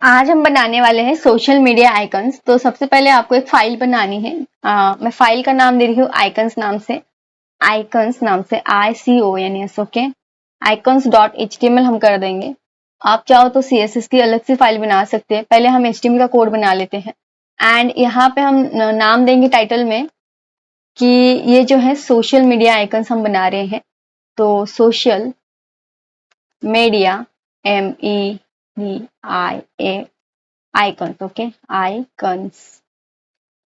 आज हम बनाने वाले हैं सोशल मीडिया आइकन्स। तो सबसे पहले आपको एक फाइल बनानी है। मैं फाइल का नाम दे रही हूँ आइकन्स नाम से। ICONS। ओके, icons.html हम कर देंगे। आप चाहो तो CSS की अलग से फाइल बना सकते हैं। पहले हम HTML का कोड बना लेते हैं एंड यहाँ पे हम नाम देंगे टाइटल में कि ये जो है सोशल मीडिया आइकन्स हम बना रहे हैं। तो social media MEDIA icons. Okay, icons.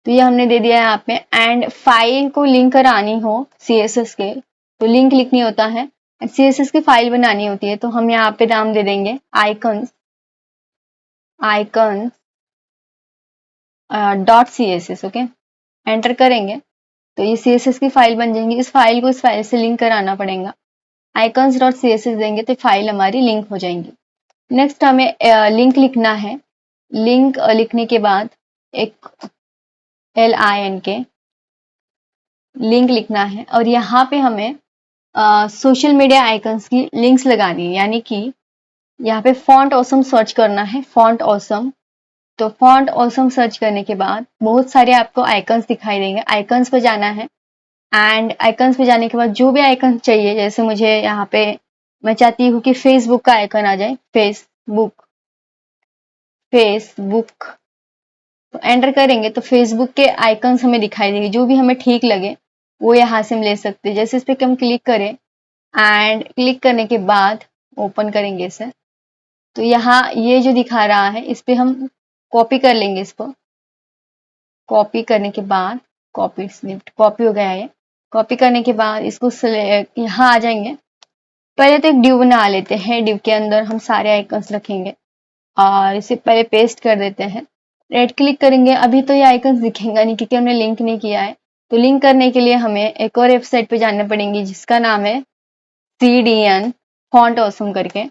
तो ये हमने दे दिया है यहाँ पे। एंड फाइल को लिंक करानी हो CSS के तो लिंक लिखनी होता है। CSS की फाइल बनानी होती है तो हम यहाँ पे नाम दे देंगे icons icons .css। Okay, enter करेंगे तो ये CSS की फाइल बन जाएंगी। इस फाइल को इस फाइल से लिंक कराना पड़ेगा। icons.css देंगे तो फाइल हमारी लिंक हो जाएंगी। नेक्स्ट हमें लिंक लिखना है। लिंक लिखने के बाद एक LINK लिंक लिखना है और यहाँ पे हमें सोशल मीडिया आइकन्स की लिंक्स लगानी है। यानी कि यहाँ पे फॉन्ट ऑसम सर्च करना है, फॉन्ट ऑसम। तो फॉन्ट ऑसम सर्च करने के बाद बहुत सारे आपको आइकन्स दिखाई देंगे। आइकन्स पे जाना है एंड आइकन्स पे जाने के बाद जो भी आइकन चाहिए, जैसे मुझे यहाँ पे मैं चाहती हूँ कि फेसबुक का आइकन आ जाए। फेसबुक फेसबुक तो एंटर करेंगे तो फेसबुक के आइकन्स हमें दिखाई देंगे। जो भी हमें ठीक लगे वो यहाँ से हम ले सकते हैं। जैसे इस पर हम क्लिक करें एंड क्लिक करने के बाद ओपन करेंगे इसे तो यहाँ ये जो दिखा रहा है इस पे हम कॉपी कर लेंगे। इसको कॉपी करने के बाद कॉपी स्निप्ड कॉपी हो गया है। कॉपी करने के बाद इसको यहाँ आ जाएंगे। पहले तो एक डिव बना लेते हैं। डिव के अंदर हम सारे आइकन्स रखेंगे और इसे पहले पेस्ट कर देते हैं। राइट क्लिक करेंगे। अभी तो ये आइकन्स दिखेगा नहीं क्योंकि हमने लिंक नहीं किया है। तो लिंक करने के लिए हमें एक और वेबसाइट पे जाना पड़ेंगी जिसका नाम है CDN फॉन्ट ऑसम करके।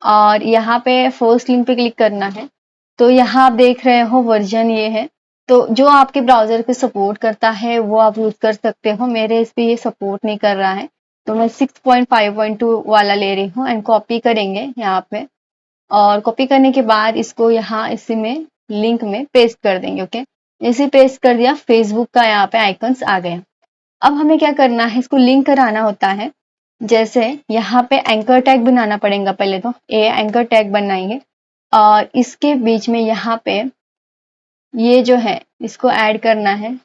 और यहाँ पे फर्स्ट लिंक पे क्लिक करना है। तो यहाँ आप देख रहे हो वर्जन ये है। तो जो आपके ब्राउजर पे सपोर्ट करता है वो आप यूज कर सकते हो। मेरे इस पे ये सपोर्ट नहीं कर रहा है तो मैं 6.5.2 वाला ले रही हूँ एंड कॉपी करेंगे यहाँ पे। और कॉपी करने के बाद इसको यहाँ इसी में लिंक में पेस्ट कर देंगे। ओके, जैसे पेस्ट कर दिया फेसबुक का यहाँ पे आइकन्स आ गया। अब हमें क्या करना है, इसको लिंक कराना होता है। जैसे यहाँ पे एंकर टैग बनाना पड़ेगा। पहले तो एंकर टैग बनाएंगे और इसके बीच में यहाँ पे ये जो है इसको ऐड करना है।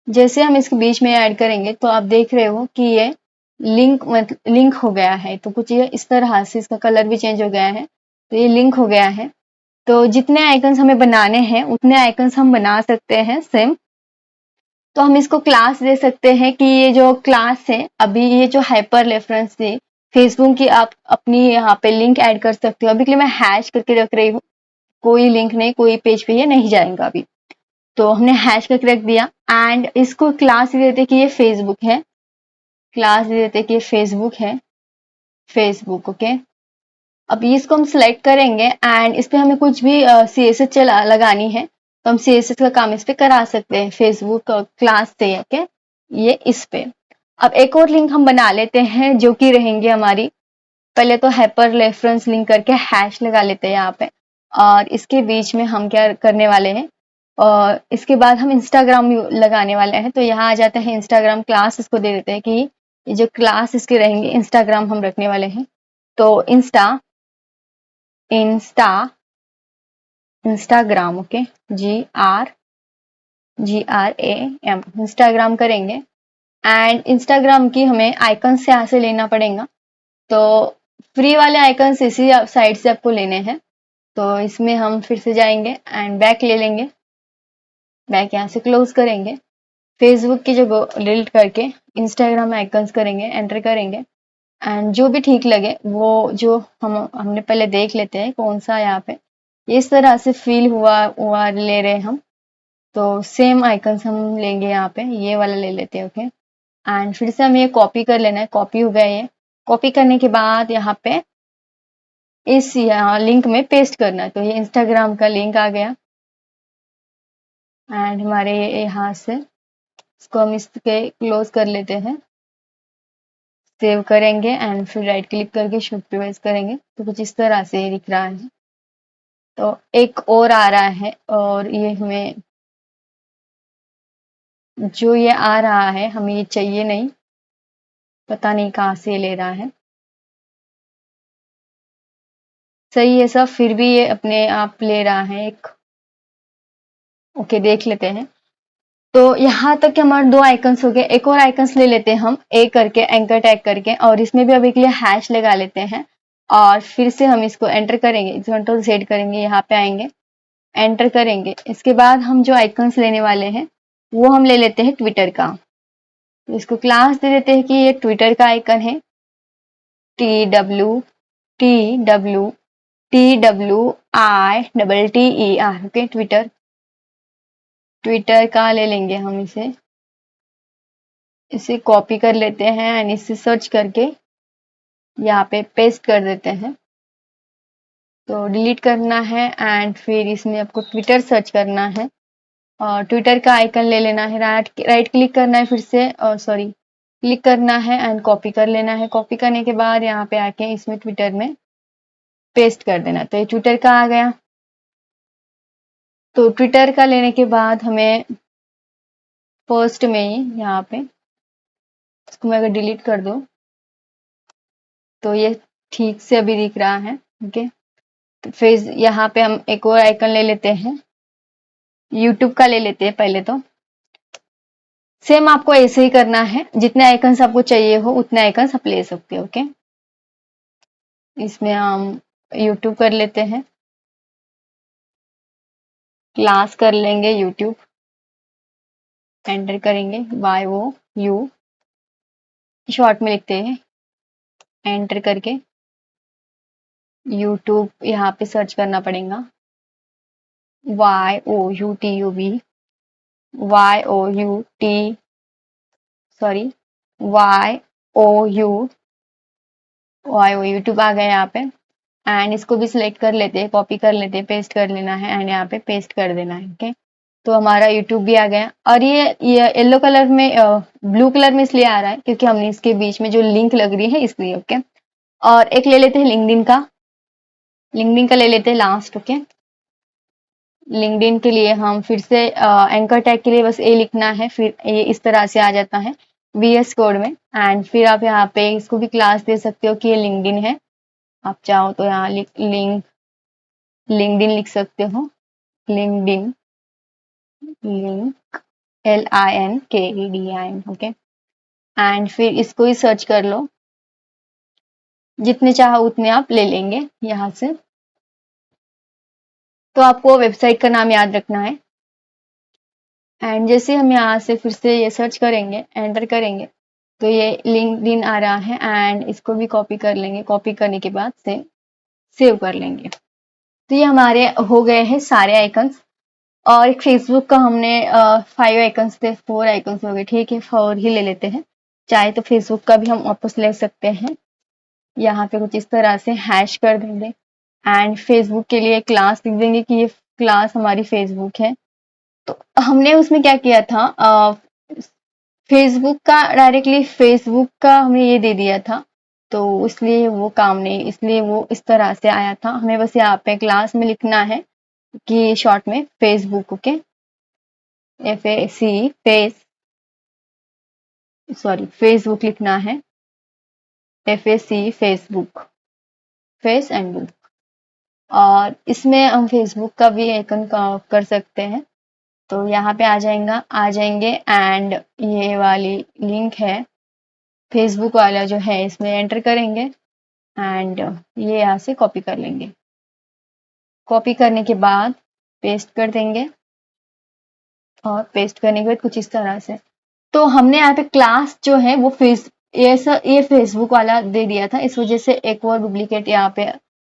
जैसे हम इसके बीच में ऐड करेंगे तो आप देख रहे हो कि ये लिंक हो गया है। तो कुछ ये इस तरह से इसका कलर भी चेंज हो गया है तो ये लिंक हो गया है। तो जितने आइकन्स हमें बनाने हैं उतने आइकन्स हम बना सकते हैं सेम। तो हम इसको क्लास दे सकते हैं कि ये जो क्लास है, अभी ये जो हाइपर रेफरेंस थी फेसबुक की, आप अपनी यहाँ पे लिंक ऐड कर सकते हो। अभी के लिए मैं हैश करके रख रही हूँ, कोई लिंक नहीं, कोई पेज पे ये नहीं जाएगा अभी। तो हमने हैश करके रख दिया एंड इसको क्लास दे देते कि ये फेसबुक है। क्लास दे देते कि ये फेसबुक है, फेसबुक। ओके, अब इसको हम सिलेक्ट करेंगे एंड इस पे हमें कुछ भी CSS लगानी है तो हम CSS का काम इस पे करा सकते हैं फेसबुक क्लास से। ओके, ये इस पे। अब एक और लिंक हम बना लेते हैं जो कि रहेंगे हमारी। पहले तो हाइपर रेफरेंस लिंक करके हैश लगा लेते हैं यहाँ पे और इसके बीच में हम क्या करने वाले हैं, और इसके बाद हम इंस्टाग्राम लगाने वाले हैं। तो यहाँ आ जाते हैं इंस्टाग्राम क्लास, इसको दे देते हैं कि ये जो क्लास इसके रहेंगे इंस्टाग्राम हम रखने वाले हैं। तो इंस्टाग्राम। ओके, GRAM इंस्टाग्राम करेंगे एंड इंस्टाग्राम की हमें आइकन से यहाँ से लेना पड़ेगा। तो फ्री वाले आइकन्स इसी साइड से आपको लेने हैं। तो इसमें हम फिर से जाएंगे एंड बैक ले लेंगे। बैक यहाँ से क्लोज करेंगे। फेसबुक की जगह डिलीट करके इंस्टाग्राम आइकन्स करेंगे, एंटर करेंगे एंड जो भी ठीक लगे वो जो हमने पहले देख लेते हैं कौन सा यहाँ पे इस तरह से फील हुआ ले रहे हैं हम। तो सेम आइकन्स हम लेंगे, यहाँ पे ये वाला ले लेते हैं। ओके, एंड फिर से हमें ये कॉपी कर लेना है। कॉपी हो गया ये। कॉपी करने के बाद यहाँ पे इस यहाँ लिंक में पेस्ट करना है। तो ये इंस्टाग्राम का लिंक आ गया एंड हमारे यहाँ से इसको हम इसके क्लोज कर लेते हैं, सेव करेंगे एंड फिर राइट क्लिक करके शो पे पेस्ट करेंगे। तो कुछ इस तरह से दिख रहा है। तो एक और आ रहा है, और ये हमें जो ये आ रहा है हमें ये चाहिए नहीं, पता नहीं कहाँ से ले रहा है। सही है सब, फिर भी ये अपने आप ले रहा है एक। ओके, देख लेते हैं। तो यहाँ तक के हमारे 2 आइकन्स हो गए। एक और आइकन्स ले लेते हैं हम, ए करके, एंकर टैग करके, और इसमें भी अभी के लिए हैश लगा लेते हैं। और फिर से हम इसको एंटर करेंगे, कंट्रोल Z करेंगे, यहाँ पे आएंगे, एंटर करेंगे। इसके बाद हम जो आइकन्स लेने वाले हैं वो हम ले लेते हैं ट्विटर का। तो इसको क्लास दे देते हैं कि ये ट्विटर का आइकन है, TWITTER, ओके, ट्विटर। ट्विटर का ले लेंगे हम इसे कॉपी कर लेते हैं एंड इसे सर्च करके यहाँ पे पेस्ट कर देते हैं। तो डिलीट करना है एंड फिर इसमें आपको ट्विटर सर्च करना है, और ट्विटर का आइकन ले लेना है, राइट क्लिक करना है, फिर से सॉरी क्लिक करना है एंड कॉपी कर लेना है। कॉपी करने के बाद यहाँ पे आके इसमें ट्विटर में पेस्ट कर देना। तो ये ट्विटर का आ गया। तो ट्विटर का लेने के बाद हमें फर्स्ट में ही यहाँ पे इसको मैं अगर डिलीट कर दूं तो ये ठीक से अभी दिख रहा है, ओके। तो फिर यहाँ पे हम एक और आइकन ले लेते हैं, यूट्यूब का ले लेते हैं पहले। तो सेम आपको ऐसे ही करना है, जितने आइकन्स आपको चाहिए हो उतने आइकन्स आप ले सकते हो, ओके। इसमें हम यूट्यूब कर लेते हैं, क्लास कर लेंगे यूट्यूब, एंटर करेंगे YOU, शॉर्ट में लिखते हैं, एंटर करके यूट्यूब यहाँ पे सर्च करना पड़ेगा, यूट्यूब आ गया यहाँ पे। एंड इसको भी सिलेक्ट कर लेते हैं, कॉपी कर लेते हैं, पेस्ट कर लेना है एंड यहाँ पे पेस्ट कर देना है, ओके। तो हमारा यूट्यूब भी आ गया। और ये येलो कलर में, ब्लू कलर में इसलिए आ रहा है क्योंकि हमने इसके बीच में जो लिंक लग रही है इसलिए, ओके। और एक ले लेते हैं लिंक्डइन का ले लेते हैं लास्ट, ओके। लिंक्डइन के लिए हम फिर से एंकर टैग के लिए बस ए लिखना है, फिर ये इस तरह से आ जाता है VS कोड में। एंड फिर आप यहाँ पे इसको भी क्लास दे सकते हो कि ये लिंक्डइन है। आप चाहो तो यहाँ लिंक्डइन लिख सकते हो, लिंक्डइन, LINKEDIN, ओके। एंड फिर इसको ही सर्च कर लो, जितने चाहो उतने आप ले लेंगे यहाँ से। तो आपको वेबसाइट का नाम याद रखना है। एंड जैसे हम यहाँ से फिर से ये सर्च करेंगे, एंटर करेंगे, तो ये लिंक्डइन आ रहा है एंड इसको भी कॉपी कर लेंगे। कॉपी करने के बाद से सेव कर लेंगे। तो ये हमारे हो गए हैं सारे आइकन्स। और एक फेसबुक का हमने 5 आइकन्स थे, 4 आइकन्स हो गए, ठीक है, 4 ही ले लेते हैं। चाहे तो फेसबुक का भी हम वापस ले सकते हैं। यहाँ पे कुछ इस तरह से हैश कर देंगे एंड फेसबुक के लिए क्लास लिख देंगे कि ये क्लास हमारी फेसबुक है। तो हमने उसमें क्या किया था, फेसबुक का डायरेक्टली फेसबुक का हमने ये दे दिया था, तो इसलिए वो काम नहीं, इसलिए वो इस तरह से आया था। हमें बस यहाँ पे क्लास में लिखना है कि शॉर्ट में फेसबुक, ओके, फेसबुक लिखना है, FAC Facebook, face and book. और इसमें हम फेसबुक का भी आइकन कर सकते हैं। तो यहाँ पे आ जाएंगे एंड ये वाली लिंक है फेसबुक वाला जो है, इसमें एंटर करेंगे एंड ये यहाँ से कॉपी कर लेंगे। कॉपी करने के बाद पेस्ट कर देंगे, और पेस्ट करने के बाद कुछ इस तरह से। तो हमने यहाँ पे क्लास जो है वो ये फेसबुक वाला दे दिया था, इस वजह से एक और डुप्लीकेट यहाँ पे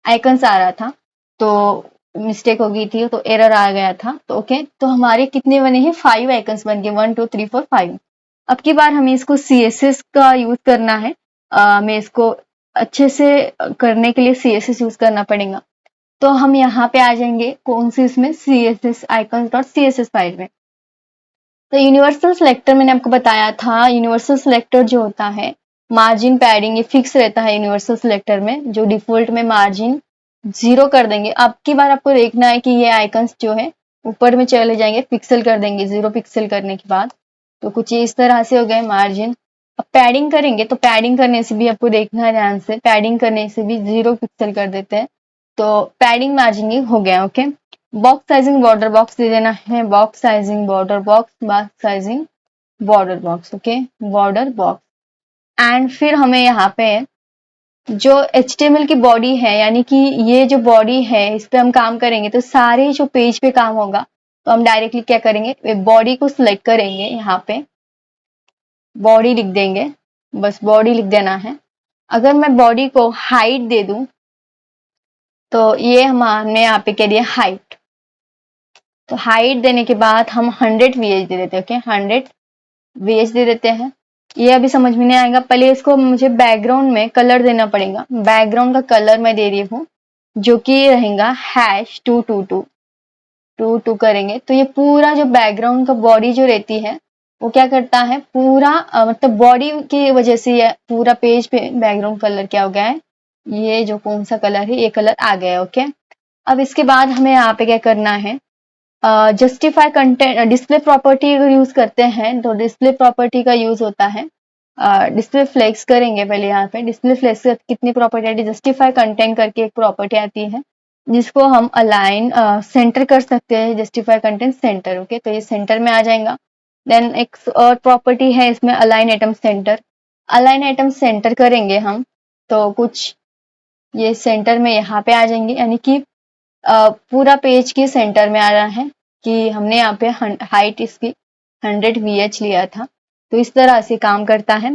आइकन्स आ रहा था, तो मिस्टेक हो गई थी, तो एरर आ गया था। तो ओके, तो हमारे कितने बने हैं, 5 आइकन्स बन गए, 1 2 3 4 5। अब की बार हमें इसको CSS का यूज करना है। हमें इसको अच्छे से करने के लिए CSS यूज करना पड़ेगा। तो हम यहाँ पे आ जाएंगे, कौन सी, इसमें CSS icons.css फाइल में। तो यूनिवर्सल सिलेक्टर मैंने आपको बताया था, यूनिवर्सल सिलेक्टर जो होता है, मार्जिन पैडिंग ये फिक्स रहता है यूनिवर्सल सिलेक्टर में, जो डिफॉल्ट में मार्जिन 0 कर देंगे। अब की बार आपको देखना है कि ये आइकन्स जो है ऊपर में चले जाएंगे, पिक्सल कर देंगे 0 पिक्सल करने के बाद। तो कुछ इस तरह से हो गए मार्जिन। अब पैडिंग करेंगे तो पैडिंग करने से भी आपको देखना है ध्यान से, पैडिंग करने से भी 0 पिक्सल कर देते हैं। तो पैडिंग मार्जिनिंग हो गया। Okay, box sizing border box दे देना है, box sizing border sizing border box. Okay, border box. And फिर हमें यहाँ पे जो HTML की बॉडी है, यानी कि ये जो बॉडी है इस पे हम काम करेंगे तो सारे जो पेज पे काम होगा, तो हम डायरेक्टली क्या करेंगे, बॉडी को सिलेक्ट करेंगे, यहाँ पे बॉडी लिख देंगे, बस बॉडी लिख देना है। अगर मैं बॉडी को हाइट दे दूं तो ये हमने यहाँ पे कह दिया हाइट। तो हाइट देने के बाद हम 100 VH दे देते हैं। ओके, 100 VH दे देते हैं। ये अभी समझ में नहीं आएगा, पहले इसको मुझे बैकग्राउंड में कलर देना पड़ेगा। बैकग्राउंड का कलर मैं दे रही हूँ जो कि रहेगा #222 करेंगे तो ये पूरा जो बैकग्राउंड का बॉडी जो रहती है वो क्या करता है, पूरा मतलब बॉडी की वजह से ये पूरा पेज पे बैकग्राउंड कलर क्या हो गया है, ये जो कौन सा कलर है ये कलर आ गया है। ओके, अब इसके बाद हमें यहाँ पे क्या करना है, जस्टिफाई कंटेंट डिस्प्ले प्रॉपर्टी अगर यूज करते हैं तो डिस्प्ले प्रॉपर्टी का यूज होता है, डिस्प्ले फ्लेक्स करेंगे। पहले यहाँ पे डिस्प्ले फ्लेक्स कितनी प्रॉपर्टी आती है, जस्टिफाई कंटेंट करके एक प्रॉपर्टी आती है जिसको हम अलाइन सेंटर कर सकते हैं, जस्टिफाई कंटेंट सेंटर। ओके, तो ये सेंटर में आ जाएगा। देन एक और प्रॉपर्टी है इसमें align atom centre. Align atom centre करेंगे हम तो कुछ ये सेंटर में यहाँ पे आ जाएंगे, यानी कि पूरा पेज के सेंटर में आ रहा है कि हमने यहाँ पे हाइट इसकी 100 VH लिया था। तो इस तरह से काम करता है।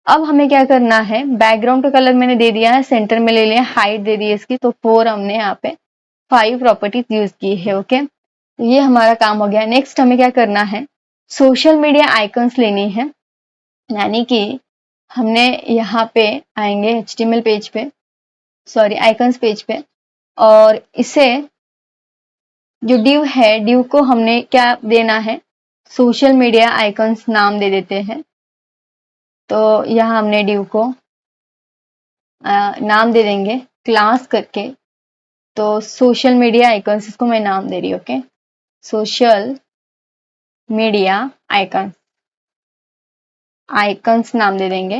अब हमें क्या करना है, बैकग्राउंड का कलर मैंने दे दिया है, सेंटर में ले लिया, हाइट दे दी इसकी, तो 4 हमने यहाँ पे 5 प्रॉपर्टीज यूज की है। ओके, तो ये हमारा काम हो गया। नेक्स्ट हमें क्या करना है, सोशल मीडिया आइकन्स लेनी है, यानी कि हमने यहाँ पे आएंगे HTML पेज पे, सॉरी आइकन्स पेज पे, और इसे जो डिव है, डिव को हमने क्या देना है, सोशल मीडिया आइकन्स नाम दे देते हैं। तो यहाँ हमने डिव को नाम दे देंगे क्लास करके, तो सोशल मीडिया आइकन्स इसको मैं नाम दे रही हूँ। ओके, सोशल मीडिया आइकन्स नाम दे देंगे।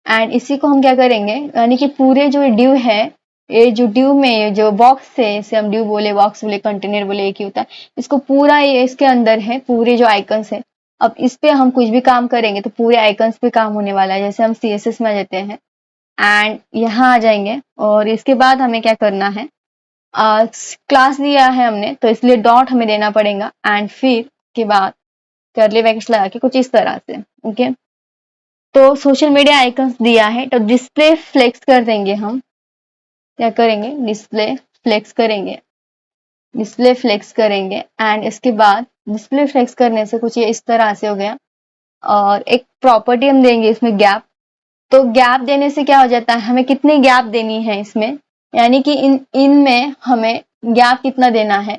एंड इसी को हम क्या करेंगे, यानी कि पूरे जो डिव है, ये जो डिव में जो बॉक्स है, इसे हम डिव बोले, बॉक्स बोले, कंटेनर बोले, एक ही होता है, इसको पूरा ये इसके अंदर है, पूरे जो आइकन्स है। अब इस पे हम कुछ भी काम करेंगे तो पूरे आइकन्स पे काम होने वाला है। जैसे हम CSS में जाते हैं एंड यहाँ आ जाएंगे, और इसके बाद हमें क्या करना है, क्लास दिया है हमने तो इसलिए डॉट हमें देना पड़ेगा, एंड फिर के बाद कर्ली ब्रैकेट्स लगा के कुछ इस तरह से। ओके, तो सोशल मीडिया आइकन्स दिया है तो डिस्प्ले फ्लेक्स कर देंगे हम, क्या करेंगे, डिस्प्ले फ्लेक्स करेंगे, डिस्प्ले फ्लेक्स करेंगे। एंड इसके बाद डिस्प्ले फ्लेक्स करने से कुछ ये इस तरह से हो गया, और एक प्रॉपर्टी हम देंगे इसमें गैप। तो गैप देने से क्या हो जाता है, हमें कितनी गैप देनी है इसमें, यानी कि इनमें हमें गैप कितना देना है,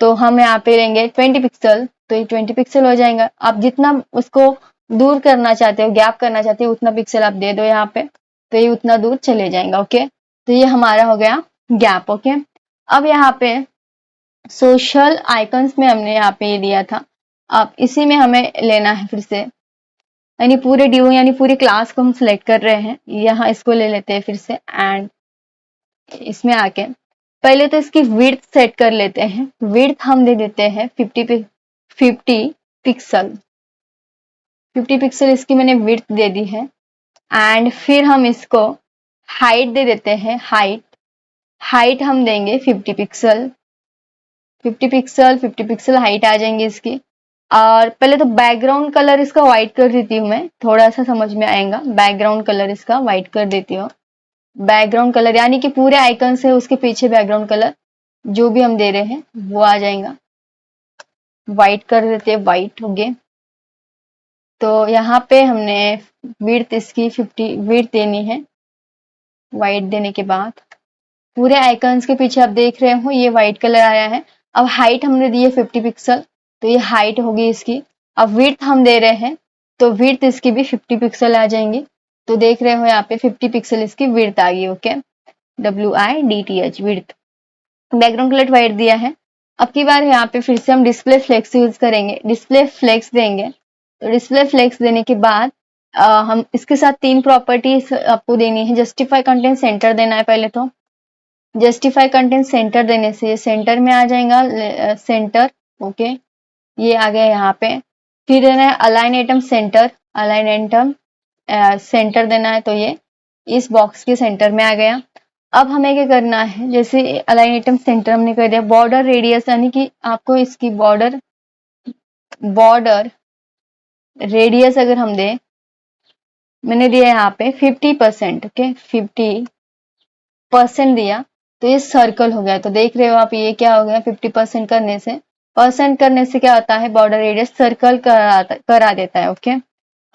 तो हम यहाँ पे लेंगे 20 पिक्सल, तो ये 20 पिक्सल हो जाएगा। आप जितना उसको दूर करना चाहते हो, गैप करना चाहते हो, उतना पिक्सल आप दे दो यहाँ पे, तो ये उतना दूर चले जाएगा। ओके, तो ये हमारा हो गया गैप। ओके, अब यहाँ पे सोशल आइकन्स में हमने यहाँ पे ये दिया था, अब इसी में हमें लेना है फिर से, यानी पूरे डिव यानी पूरी क्लास को हम सिलेक्ट कर रहे हैं, यहाँ इसको ले लेते हैं फिर से, एंड इसमें आके पहले तो इसकी विड्थ सेट कर लेते हैं। विड्थ हम दे देते हैं 50 पिक्सल, 50 पिक्सल इसकी मैंने विड्थ दे दी है। एंड फिर हम इसको हाइट दे देते हैं, हाइट हम देंगे 50 पिक्सल, 50 पिक्सल हाइट आ जाएंगी इसकी। और पहले तो बैकग्राउंड कलर इसका व्हाइट कर देती हूँ मैं, थोड़ा सा समझ में आएगा, बैकग्राउंड कलर इसका व्हाइट कर देती हूँ। बैकग्राउंड कलर यानी कि पूरे आइकन से उसके पीछे बैकग्राउंड कलर जो भी हम दे रहे हैं वो आ जाएगा, व्हाइट कर देते हैं, व्हाइट हो गए। तो यहाँ पे हमने विड्थ इसकी 50 विड्थ देनी है, व्हाइट देने के बाद पूरे आइकन्स के पीछे आप देख रहे हो ये व्हाइट कलर आया है। अब हाइट हमने दी है 50 पिक्सल, तो ये हाइट होगी इसकी। अब विड्थ हम दे रहे हैं तो विड्थ इसकी भी 50 पिक्सल आ जाएंगी, तो देख रहे हो यहाँ पे 50 पिक्सल इसकी विड्थ आ गई। Okay, WIDTH width. Background colour white दिया है। अब की बार यहाँ पे फिर से हम डिस्प्ले फ्लेक्स यूज करेंगे, डिस्प्ले फ्लेक्स देंगे। तो डिस्प्ले फ्लेक्स देने के बाद हम इसके साथ 3 प्रॉपर्टीज आपको देनी है। जस्टिफाई कंटेंट सेंटर देना है पहले तो। जस्टिफाई कंटेंट सेंटर देने से सेंटर में आ जाएगा सेंटर, ओके, ये आ गया यहाँ पे। फिर देना है align item centre, align item centre देना है, तो ये इस बॉक्स के सेंटर में आ गया। अब हमें क्या करना है, जैसे अलाइन आइटम सेंटर हमने कर दिया, बॉर्डर रेडियस यानी कि आपको इसकी बॉर्डर रेडियस अगर हम दें, मैंने दिया यहाँ पे 50%, ओके, 50% दिया तो ये सर्कल हो गया। तो देख रहे हो आप, ये क्या हो गया, 50% करने से क्या होता है, बॉर्डर रेडियस सर्कल करा देता है, ओके।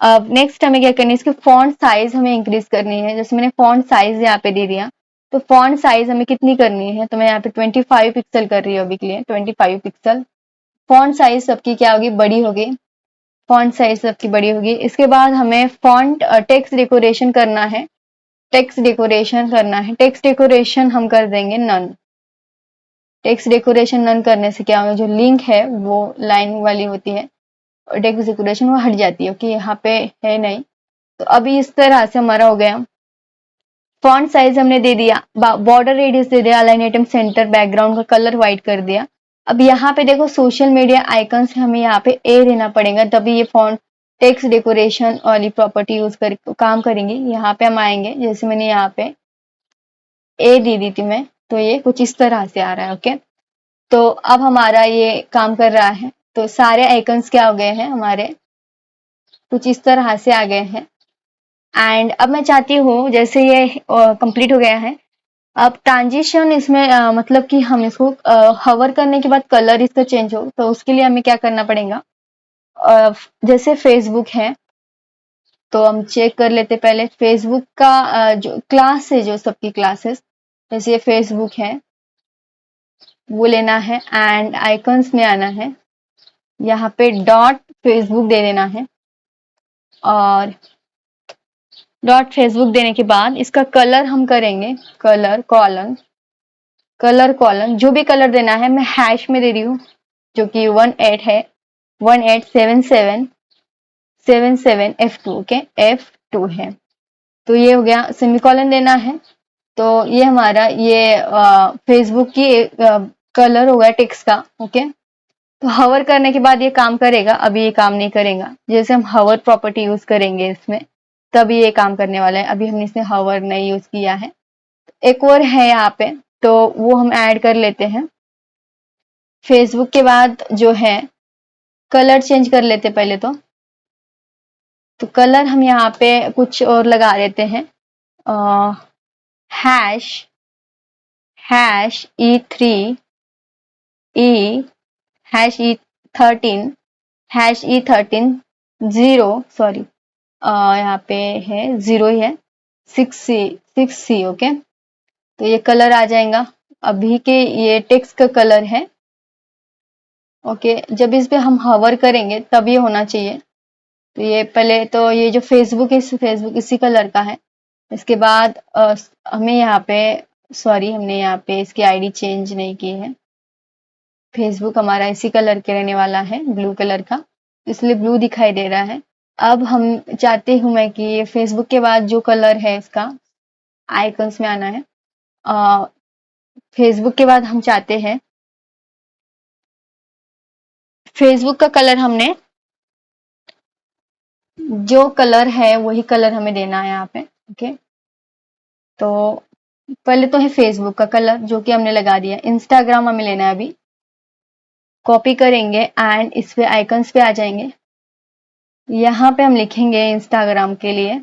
अब नेक्स्ट हमें क्या करनी है, इसकी फॉन्ट साइज हमें इंक्रीज करनी है। जैसे मैंने फॉन्ट साइज यहाँ पे दे दिया, तो फॉन्ट साइज हमें कितनी करनी है, तो मैं यहाँ पे 25 पिक्सल कर रही हूँ अभी के लिए, 25 पिक्सल। फॉन्ट साइज सबकी क्या होगी, बड़ी होगी, फॉन्ट साइज सबकी बड़ी होगी। इसके बाद हमें फॉन्ट टेक्स्ट डेकोरेशन करना है, टेक्स्ट डेकोरेशन हम कर देंगे नन। टेक्स्ट डेकोरेशन नन करने से क्या होगा, जो लिंक है वो लाइन वाली होती है और टेक्स्ट डेकोरेशन वो हट जाती है, ओके, यहाँ पे है नहीं। तो अभी इस तरह से हमारा हो गया। फॉन्ट साइज हमने दे दिया, बॉर्डर रेडियस दे दिया, अलाइन आइटम सेंटर, बैकग्राउंड का कलर व्हाइट कर दिया। अब यहाँ पे देखो सोशल मीडिया आइकन्स हमें यहाँ पे ए देना पड़ेगा, तभी ये फॉन्ट टेक्स्ट डेकोरेशन वाली प्रॉपर्टी यूज कर काम करेंगे। यहाँ पे हम आएंगे, जैसे मैंने यहाँ पे ए दे दी थी मैं, तो ये कुछ इस तरह से आ रहा है, ओके। तो अब हमारा ये काम कर रहा है, तो सारे आइकन्स क्या हो गए हैं हमारे, कुछ इस तरह से आ गए हैं। एंड अब मैं चाहती हूँ, जैसे ये कंप्लीट हो गया है, अब ट्रांजिशन इसमें मतलब कि हम इसको हवर करने के बाद कलर इसका चेंज हो, तो उसके लिए हमें क्या करना पड़ेगा। जैसे फेसबुक है, तो हम चेक कर लेते पहले फेसबुक का जो क्लास है, जो सबकी क्लासेस, जैसे ये फेसबुक है वो लेना है एंड आइकन्स में आना है, यहाँ पे डॉट फेसबुक दे देना है। और डॉट फेसबुक देने के बाद इसका कलर हम करेंगे कलर कॉलन, जो भी कलर देना है मैं हैश में दे रही हूँ, जो कि 18 है, 1877 F2, ओके, F2 है। तो ये हो गया, सेमीकोलन देना है। तो ये हमारा ये फेसबुक की कलर हो गया टेक्स्ट का, ओके। तो हवर करने के बाद ये काम करेगा, अभी ये काम नहीं करेगा। जैसे हम हवर प्रॉपर्टी यूज करेंगे इसमें, तभी ये काम करने वाला है। अभी हमने इसमें हवर नहीं यूज किया है। एक और है यहाँ पे, तो वो हम ऐड कर लेते हैं। फेसबुक के बाद जो है कलर चेंज कर लेते पहले तो कलर हम यहाँ पे कुछ और लगा देते हैं, hash E3 E #E13 0, sorry यहाँ पे है 0 ही है, 6C, ओके। तो ये कलर आ जाएगा, अभी के ये टेक्स्ट का कलर है, ओके। जब इस पे हम हवर करेंगे तब ये होना चाहिए। तो ये पहले तो ये जो फेसबुक है, फेसबुक इसी कलर का है। इसके बाद हमें यहाँ पे, सॉरी, हमने यहाँ पे इसकी आईडी चेंज नहीं की है। फेसबुक हमारा इसी कलर के रहने वाला है, ब्लू कलर का, इसलिए ब्लू दिखाई दे रहा है। अब हम चाहते हूँ मैं कि फेसबुक के बाद जो कलर है इसका आइकन्स में आना है। फेसबुक के बाद हम चाहते हैं फेसबुक का कलर, हमने जो कलर है वही कलर हमें देना है यहाँ पे, ओके। तो पहले तो है फेसबुक का कलर, जो कि हमने लगा दिया। इंस्टाग्राम हमें लेना है, अभी कॉपी करेंगे एंड इस पे आइकन्स पे आ जाएंगे। यहाँ पे हम लिखेंगे इंस्टाग्राम के लिए,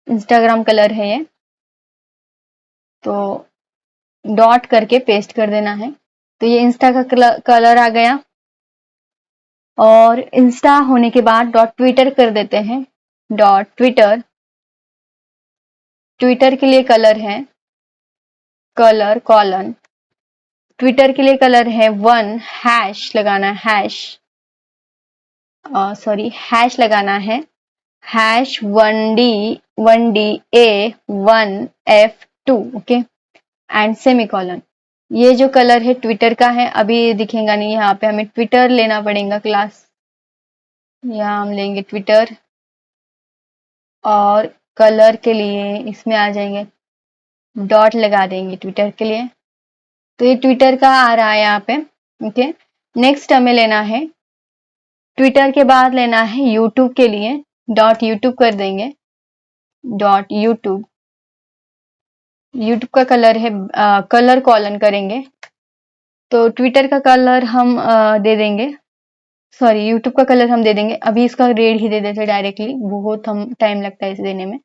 इंस्टाग्राम कलर है ये, तो डॉट करके पेस्ट कर देना है। तो ये इंस्टा का कलर आ गया। और इंस्टा होने के बाद डॉट ट्विटर कर देते हैं, डॉट ट्विटर के लिए कलर है कलर कॉलन, ट्विटर के लिए कलर है 1, हैश लगाना है, हैश लगाना है, hash 1D A 1F 2 okay and semicolon. ये जो कलर है ट्विटर का है, अभी दिखेगा नहीं, यहाँ पे हमें ट्विटर लेना पड़ेगा क्लास। यहाँ हम लेंगे ट्विटर और कलर के लिए इसमें आ जाएंगे, डॉट लगा देंगे ट्विटर के लिए। तो ये ट्विटर का आ रहा है यहाँ पे ओके। नेक्स्ट हमें लेना है, ट्विटर के बाद लेना है यूट्यूब के लिए, डॉट यूट्यूब कर देंगे, डॉट यूट्यूब। यूट्यूब का कलर है कलर कॉलन करेंगे, तो ट्विटर का कलर हम दे देंगे, सॉरी यूट्यूब का कलर हम दे देंगे, अभी इसका रेड ही दे देते डायरेक्टली, बहुत हम टाइम लगता है इसे देने में।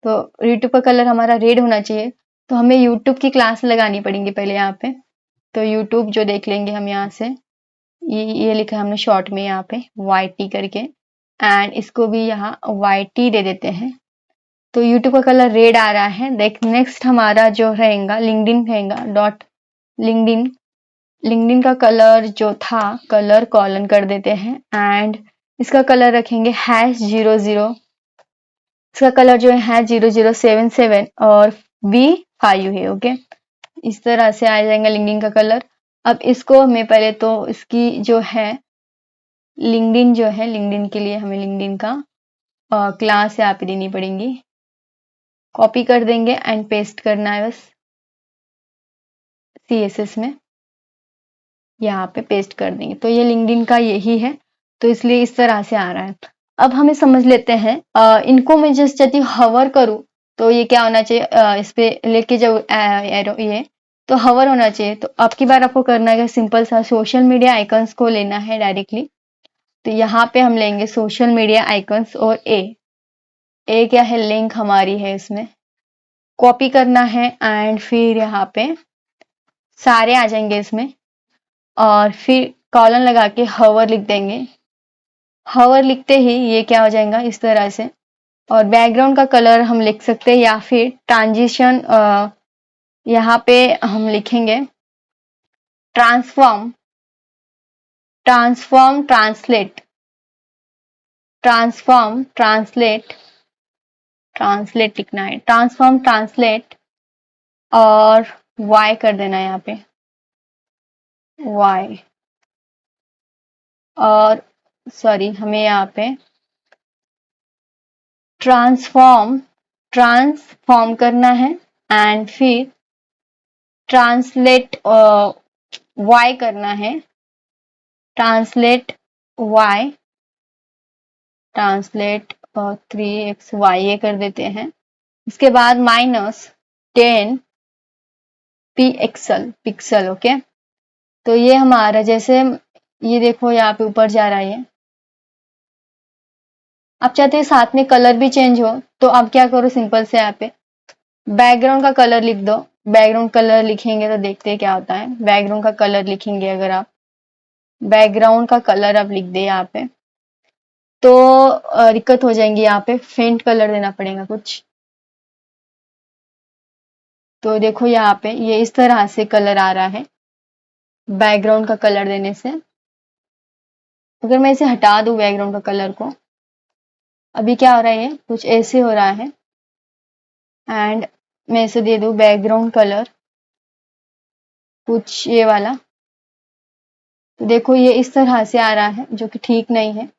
तो यूट्यूब का कलर हमारा रेड होना चाहिए, तो हमें यूट्यूब की क्लास लगानी पड़ेगी पहले यहाँ पे। तो यूट्यूब जो देख लेंगे हम यहाँ से, ये लिखा है हमने शॉर्ट में यहाँ पे YT करके, एंड इसको भी यहाँ YT दे देते हैं। तो यूट्यूब का कलर रेड आ रहा है। देख नेक्स्ट हमारा जो रहेगा लिंक्डइन रहेगा, डॉट लिंक्डइन। लिंक्डइन का कलर जो था कलर कॉलन कर देते हैं एंड इसका कलर रखेंगे #00। इसका कलर जो है 0077 और B5 है ओके। इस तरह से आ जाएगा लिंक्डइन का कलर। अब इसको हमें पहले तो इसकी जो है लिंक्डइन जो है, लिंक्डइन के लिए हमें लिंक्डइन का क्लास यहाँ पे देनी पड़ेगी। कॉपी कर देंगे एंड पेस्ट करना है बस CSS में, यहाँ पे पेस्ट कर देंगे। तो ये लिंक्डइन का यही है, तो इसलिए इस तरह से आ रहा है। अब हमें समझ लेते हैं, इनको मैं जस्ट यदि हवर करूँ तो ये क्या होना चाहिए, इस पे लेके जाओ एरो, ये तो हवर होना चाहिए। तो अब की बार आपको करना है सिंपल सा, सोशल मीडिया आइकन्स को लेना है डायरेक्टली। तो यहाँ पे हम लेंगे सोशल मीडिया आइकन्स और ए क्या है, लिंक हमारी है, इसमें कॉपी करना है एंड फिर यहाँ पे सारे आ जाएंगे इसमें, और फिर कॉलन लगा के हवर लिख देंगे। हवर लिखते ही ये क्या हो जाएगा इस तरह से, और बैकग्राउंड का कलर हम लिख सकते हैं, या फिर ट्रांजिशन यहाँ पे हम लिखेंगे ट्रांसफॉर्म ट्रांसलेट, ट्रांसलेट लिखना है, ट्रांसफॉर्म ट्रांसलेट और Y कर देना है यहाँ पे Y, और सॉरी हमें यहाँ पे ट्रांसफॉर्म करना है एंड फिर ट्रांसलेट Y करना है, ट्रांसलेट 3xy ये कर देते हैं। इसके बाद -10 पिक्सल ओके। तो ये हमारा जैसे ये देखो यहाँ पे ऊपर जा रहा है, आप चाहते हैं साथ में कलर भी चेंज हो, तो आप क्या करो सिंपल से यहाँ पे बैकग्राउंड का कलर लिख दो। बैकग्राउंड कलर लिखेंगे तो देखते हैं क्या होता है। बैकग्राउंड का कलर लिखेंगे, अगर आप बैकग्राउंड का कलर आप लिख दे यहाँ पे तो दिक्कत हो जाएंगी, यहाँ पे फेंट कलर देना पड़ेगा कुछ। तो देखो यहाँ पे ये इस तरह से कलर आ रहा है बैकग्राउंड का कलर देने से। अगर मैं इसे हटा दूं बैकग्राउंड का कलर को, अभी क्या हो रहा है, कुछ ऐसे हो रहा है, एंड मैं इसे दे दूं बैकग्राउंड कलर कुछ ये वाला, तो देखो ये इस तरह से आ रहा है जो कि ठीक नहीं है।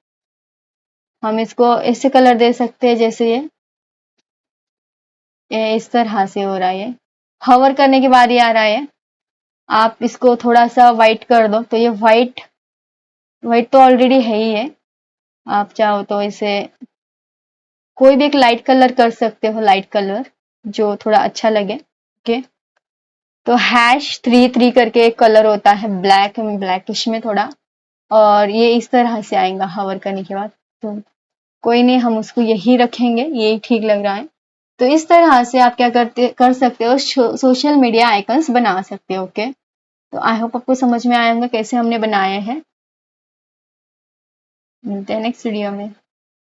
हम इसको ऐसे कलर दे सकते हैं जैसे ये इस तरह से हो रहा है। हवर करने के बाद ये आ रहा है, आप इसको थोड़ा सा वाइट कर दो तो ये वाइट तो ऑलरेडी है ही है। आप चाहो तो इसे कोई भी एक लाइट कलर कर सकते हो, लाइट कलर जो थोड़ा अच्छा लगे ओके। तो #33 करके एक कलर होता है ब्लैकिश में थोड़ा, और ये इस तरह से आएगा हवर करने के बाद। तो कोई नहीं, हम उसको यही रखेंगे, यही ठीक लग रहा है। तो इस तरह से आप क्या कर सकते हो, सोशल मीडिया आइकन्स बना सकते हो ओके। तो आई होप आपको समझ में आया होगा कैसे हमने बनाए हैं। मिलते हैं नेक्स्ट वीडियो में।